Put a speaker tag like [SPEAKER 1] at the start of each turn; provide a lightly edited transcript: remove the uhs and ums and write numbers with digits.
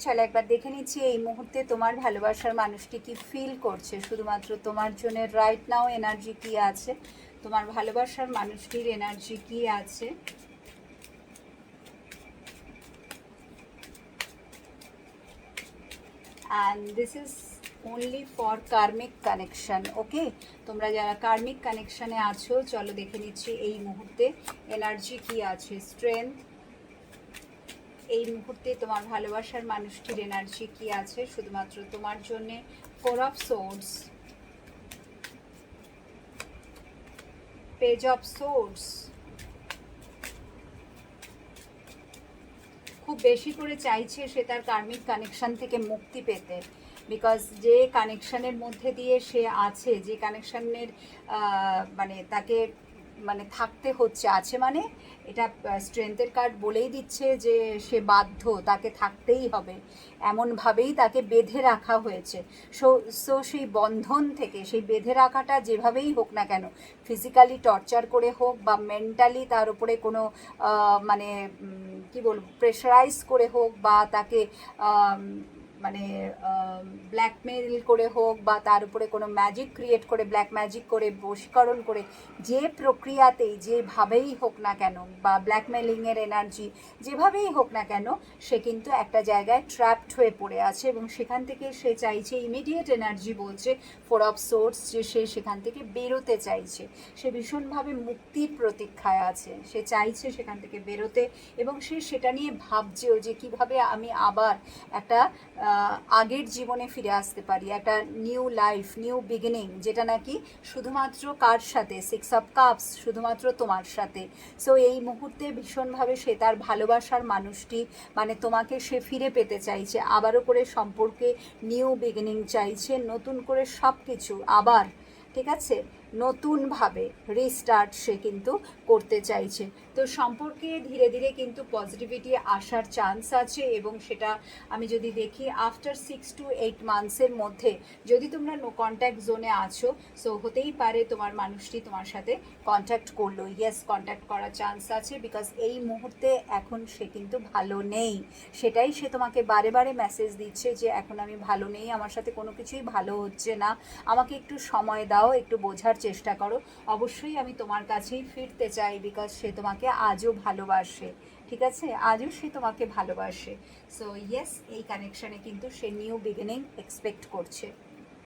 [SPEAKER 1] চলো একবার দেখে নিচ্ছি এই মুহূর্তে তোমার ভালোবাসার মানুষটি কি ফিল করছে শুধুমাত্র তোমার জন্য রাইট নাও এনার্জি কি আছে, তোমার ভালোবাসার মানুষটির এনার্জি কি আছে। And this is only for karmic connection. Okay, তোমরা যারা কার্মিক কানেকশানে আছো চলো দেখে নিচ্ছি এই মুহূর্তে এনার্জি কি আছে। স্ট্রেংথ, এই মুহূর্তে তোমার ভালোবাসার মানুষটির এনার্জি কি আছে শুধুমাত্র তোমার জন্যে। Four of swords, page of swords, খুব বেশি করে চাইছে সে তার কার্মিক কানেকশন থেকে মুক্তি পেতে, বিকজ যে কানেকশানের মধ্যে দিয়ে সে আছে, যে কানেকশানের মানে তাকে মানে থাকতে হচ্ছে, আছে মানে এটা স্ট্রেংথের কার্ড বলেই দিচ্ছে যে সে বাধ্য, তাকে থাকতেই হবে, এমনভাবেই তাকে বেঁধে রাখা হয়েছে। সো সেই বন্ধন থেকে, সেই বেঁধে রাখাটা যেভাবেই হোক না কেন, ফিজিক্যালি টর্চার করে হোক বা মেন্টালি তার উপরে কোনো মানে কি বলবো প্রেশারাইজ করে হোক বা তাকে মানে ব্ল্যাকমেল করে হোক বা তার উপরে কোনো ম্যাজিক ক্রিয়েট করে, ব্ল্যাক ম্যাজিক করে, বশীকরণ করে, যে প্রক্রিয়াতেই যেভাবেই হোক না কেন, বা ব্ল্যাকমেলিংয়ের এনার্জি যেভাবেই হোক না কেন, সে কিন্তু একটা জায়গায় ট্র্যাপড হয়ে পড়ে আছে এবং সেখান থেকে সে চাইছে, ইমিডিয়েট এনার্জি বলছে ফোর অফ সোর্স, যে সে সেখান থেকে বেরোতে চাইছে, সে ভীষণভাবে মুক্তির প্রতীক্ষায় আছে, সে চাইছে সেখান থেকে বেরোতে এবং সে সেটা নিয়ে ভাবছেও যে কিভাবে আমি আবার একটা আগের জীবনে ফিরে আসতে পারি, একটা নিউ লাইফ, নিউ বিগিনিং, যেটা নাকি শুধুমাত্র কার সাথে, সিক্স অফ কাপস, শুধুমাত্র তোমার সাথে। সো এই মুহূর্তে ভীষণভাবে সে তার ভালোবাসার মানুষটি মানে তোমাকে সে ফিরে পেতে চাইছে, আবারও করে সম্পর্কে নিউ বিগিনিং চাইছে, নতুন করে সব কিছু আবার, ঠিক আছে, নতুনভাবে রিস্টার্ট সে কিন্তু করতে চাইছে। তো সম্পর্কে ধীরে ধীরে কিন্তু পজিটিভিটি আসার চান্স আছে এবং সেটা আমি যদি দেখি আফটার 6 to 8 মান্থসের মধ্যে, যদি তোমরা নো কন্ট্যাক্ট জোনে আছো, সো হতেই পারে তোমার মানুষটি তোমার সাথে কন্ট্যাক্ট করলো। ইয়েস, কন্ট্যাক্ট করার চান্স আছে, বিকজ এই মুহূর্তে এখন সে কিন্তু ভালো নেই, সেটাই সে তোমাকে বারে বারে মেসেজ দিচ্ছে যে এখন আমি ভালো নেই, আমার সাথে কোনো কিছুই ভালো হচ্ছে না, আমাকে একটু সময় দাও, একটু বোঝার চেষ্টা করো। অবশ্যই আমি তোমার কাছেই ফিরতে চাই, বিকজ সে তোমাকে আজও ভালোবাসে, ঠিক আছে, আজও সে তোমাকে ভালোবাসে। সো ইয়েস, এই কানেকশানে কিন্তু সে নিউ বিগিনিং এক্সপেক্ট করছে।